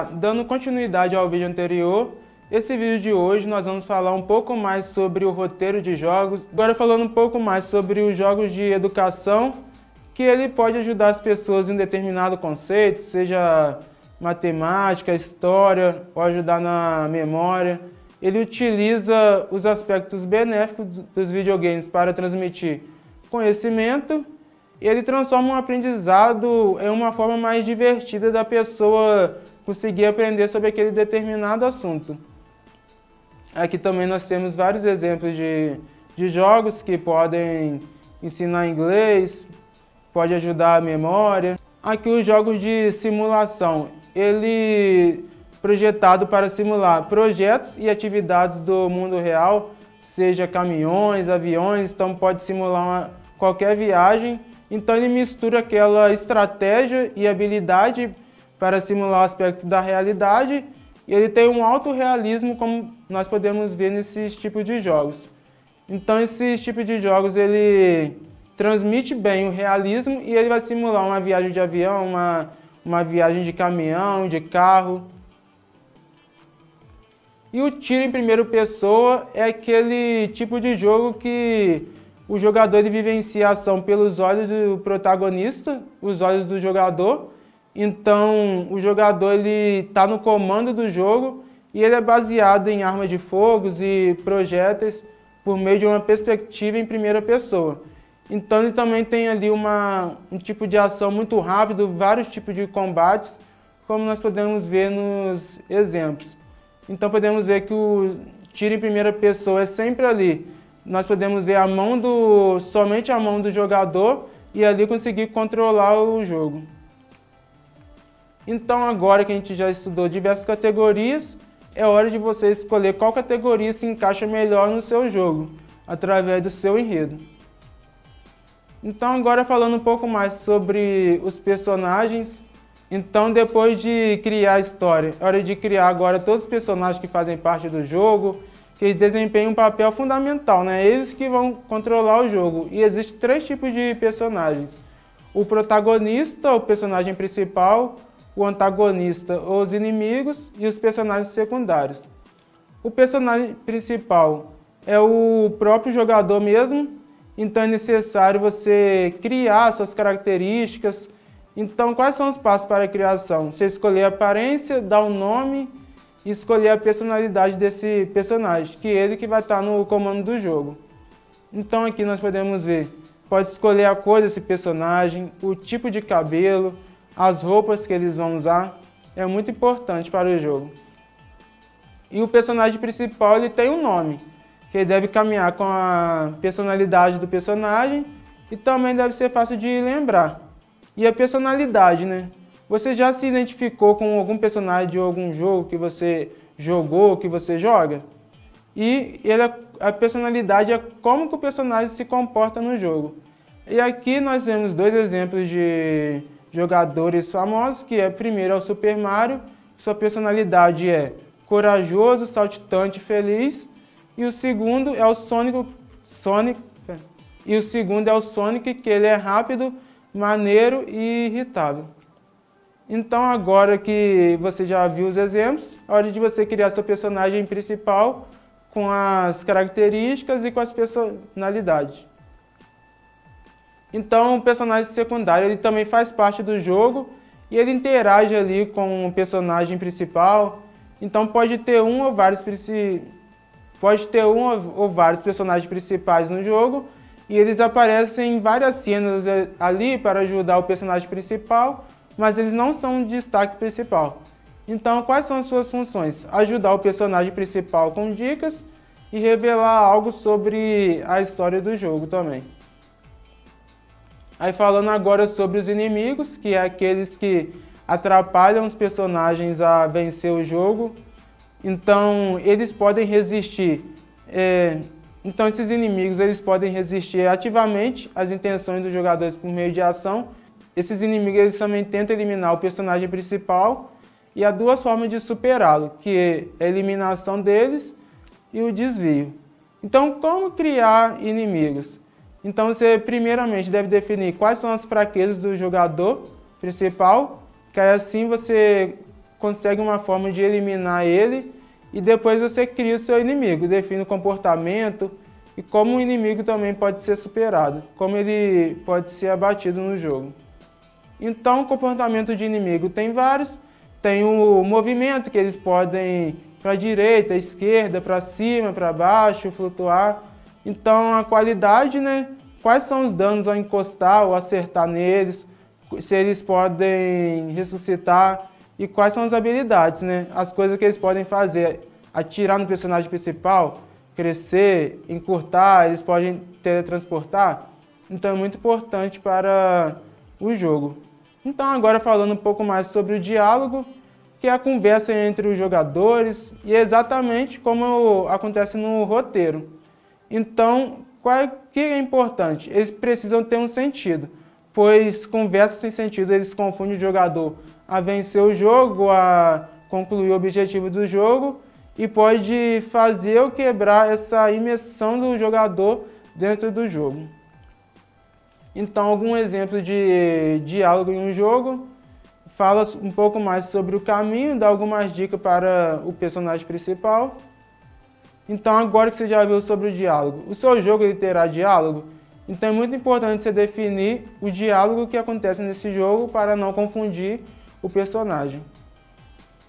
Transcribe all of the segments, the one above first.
Olá, dando continuidade ao vídeo anterior, esse vídeo de hoje nós vamos falar um pouco mais sobre o roteiro de jogos, agora falando um pouco mais sobre os jogos de educação, que ele pode ajudar as pessoas em determinado conceito, seja matemática, história, ou ajudar na memória. Ele utiliza os aspectos benéficos dos videogames para transmitir conhecimento e ele transforma um aprendizado em uma forma mais divertida da pessoa conseguir aprender sobre aquele determinado assunto. Aqui também nós temos vários exemplos de jogos que podem ensinar inglês, pode ajudar a memória. Aqui os jogos de simulação, ele projetado para simular projetos e atividades do mundo real, seja caminhões, aviões, então pode simular qualquer viagem. Então ele mistura aquela estratégia e habilidade para simular aspectos da realidade e ele tem um alto realismo, como nós podemos ver nesses tipos de jogos. Então esses tipos de jogos ele transmite bem o realismo e ele vai simular uma viagem de avião, uma viagem de caminhão, de carro. E o tiro em primeira pessoa é aquele tipo de jogo que o jogador ele vivencia a ação pelos olhos do protagonista, os olhos do jogador. Então o jogador está no comando do jogo e ele é baseado em armas de fogo e projéteis por meio de uma perspectiva em primeira pessoa. Então ele também tem ali um tipo de ação muito rápido, vários tipos de combates, como nós podemos ver nos exemplos. Então podemos ver que o tiro em primeira pessoa é sempre ali. Nós podemos ver somente a mão do jogador e ali conseguir controlar o jogo. Então agora que a gente já estudou diversas categorias, é hora de você escolher qual categoria se encaixa melhor no seu jogo, através do seu enredo. Então agora falando um pouco mais sobre os personagens. Então depois de criar a história, é hora de criar agora todos os personagens que fazem parte do jogo, que eles desempenham um papel fundamental, né? Eles que vão controlar o jogo. E existem três tipos de personagens. O protagonista, o personagem principal, o antagonista, os inimigos e os personagens secundários. O personagem principal é o próprio jogador mesmo, então é necessário você criar suas características. Então quais são os passos para a criação? Você escolher a aparência, dar um nome e escolher a personalidade desse personagem, que é ele que vai estar no comando do jogo. Então aqui nós podemos ver, pode escolher a cor desse personagem, o tipo de cabelo, as roupas que eles vão usar, é muito importante para o jogo. E o personagem principal ele tem um nome, que ele deve caminhar com a personalidade do personagem e também deve ser fácil de lembrar. E a personalidade, né? Você já se identificou com algum personagem de algum jogo que você jogou, que você joga? E a personalidade é como que o personagem se comporta no jogo. E aqui nós vemos dois exemplos de jogadores famosos, que primeiro é o Super Mario, sua personalidade é corajoso, saltitante, feliz, e o segundo é o Sonic, que ele é rápido, maneiro e irritável. Então agora que você já viu os exemplos, é hora de você criar seu personagem principal com as características e com as personalidades. Então o personagem secundário ele também faz parte do jogo e ele interage ali com o personagem principal. Então pode ter um ou vários personagens principais no jogo e eles aparecem em várias cenas ali para ajudar o personagem principal, mas eles não são um destaque principal. Então, quais são as suas funções? Ajudar o personagem principal com dicas e revelar algo sobre a história do jogo também. Aí falando agora sobre os inimigos, que é aqueles que atrapalham os personagens a vencer o jogo. Então, eles podem resistir. Então, esses inimigos eles podem resistir ativamente às intenções dos jogadores por meio de ação. Esses inimigos eles também tentam eliminar o personagem principal e há duas formas de superá-lo, que é a eliminação deles e o desvio. Então, como criar inimigos? Então, você primeiramente deve definir quais são as fraquezas do jogador principal, que aí assim você consegue uma forma de eliminar ele e depois você cria o seu inimigo, define o comportamento e como o inimigo também pode ser superado, como ele pode ser abatido no jogo. Então, o comportamento de inimigo tem vários, tem o movimento que eles podem para a direita, esquerda, para cima, para baixo, flutuar. Então, a qualidade, né? Quais são os danos ao encostar ou acertar neles, se eles podem ressuscitar e quais são as habilidades, né? As coisas que eles podem fazer, atirar no personagem principal, crescer, encurtar, eles podem teletransportar. Então é muito importante para o jogo. Então agora falando um pouco mais sobre o diálogo, que é a conversa entre os jogadores e é exatamente como acontece no roteiro. Então, que é importante? Eles precisam ter um sentido, pois conversas sem sentido eles confundem o jogador a vencer o jogo, a concluir o objetivo do jogo e pode fazer ou quebrar essa imersão do jogador dentro do jogo. Então, algum exemplo de diálogo em um jogo fala um pouco mais sobre o caminho, dá algumas dicas para o personagem principal. Então, agora que você já viu sobre o diálogo, o seu jogo ele terá diálogo? Então, é muito importante você definir o diálogo que acontece nesse jogo para não confundir o personagem.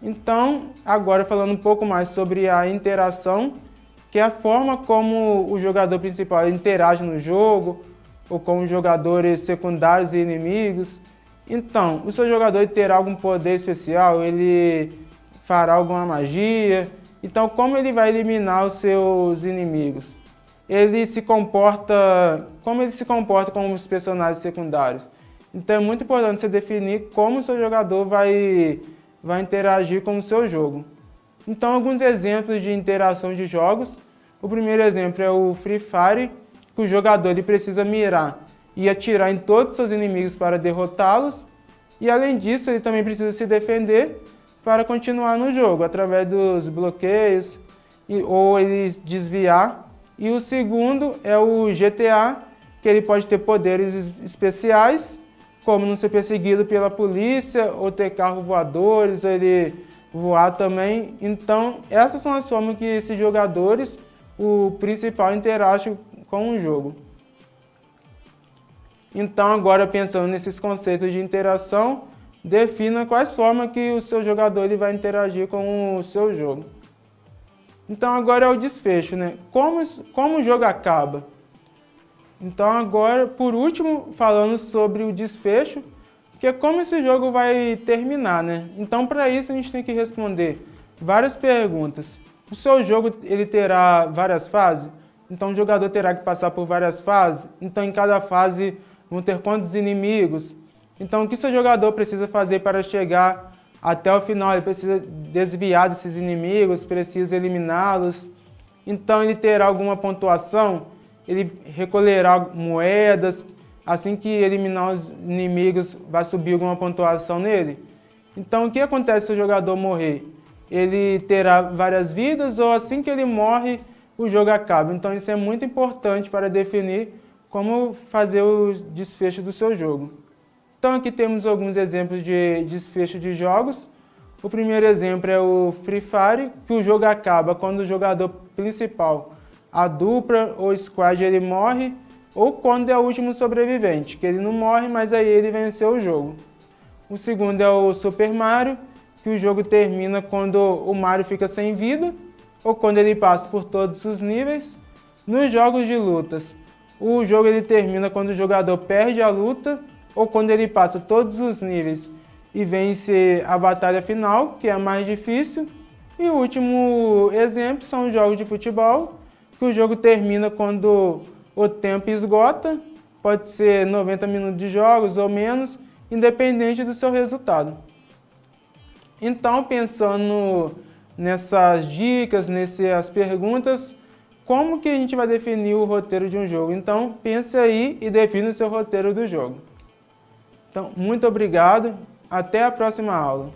Então, agora falando um pouco mais sobre a interação, que é a forma como o jogador principal interage no jogo, ou com os jogadores secundários e inimigos. Então, o seu jogador terá algum poder especial, ele fará alguma magia. Então, como ele vai eliminar os seus inimigos? Como ele se comporta com os personagens secundários? Então, é muito importante você definir como o seu jogador vai interagir com o seu jogo. Então, alguns exemplos de interação de jogos. O primeiro exemplo é o Free Fire, que o jogador ele precisa mirar e atirar em todos os seus inimigos para derrotá-los. E além disso, ele também precisa se defender para continuar no jogo, através dos bloqueios ou ele desviar. E o segundo é o GTA, que ele pode ter poderes especiais, como não ser perseguido pela polícia, ou ter carros voadores, ou ele voar também. Então, essas são as formas que esses jogadores, o principal, interagem com o jogo. Então, agora pensando nesses conceitos de interação, defina quais formas que o seu jogador ele vai interagir com o seu jogo. Então, agora é o desfecho, né? Como o jogo acaba? Então, agora, por último, falando sobre o desfecho, que é como esse jogo vai terminar, né? Então, para isso, a gente tem que responder várias perguntas. O seu jogo ele terá várias fases? Então, o jogador terá que passar por várias fases? Então, em cada fase vão ter quantos inimigos? Então, o que seu jogador precisa fazer para chegar até o final? Ele precisa desviar desses inimigos, precisa eliminá-los. Então, ele terá alguma pontuação? Ele recolherá moedas? Assim que eliminar os inimigos, vai subir alguma pontuação nele? Então, o que acontece se o jogador morrer? Ele terá várias vidas ou assim que ele morre, o jogo acaba? Então, isso é muito importante para definir como fazer o desfecho do seu jogo. Então, aqui temos alguns exemplos de desfecho de jogos. O primeiro exemplo é o Free Fire, que o jogo acaba quando o jogador principal, a dupla ou squad, ele morre, ou quando é o último sobrevivente, que ele não morre, mas aí ele venceu o jogo. O segundo é o Super Mario, que o jogo termina quando o Mario fica sem vida, ou quando ele passa por todos os níveis. Nos jogos de lutas, o jogo ele termina quando o jogador perde a luta, ou quando ele passa todos os níveis e vence a batalha final, que é a mais difícil. E o último exemplo são os jogos de futebol, que o jogo termina quando o tempo esgota, pode ser 90 minutos de jogos ou menos, independente do seu resultado. Então, pensando nessas dicas, nessas perguntas, como que a gente vai definir o roteiro de um jogo? Então, pense aí e defina o seu roteiro do jogo. Então, muito obrigado, até a próxima aula.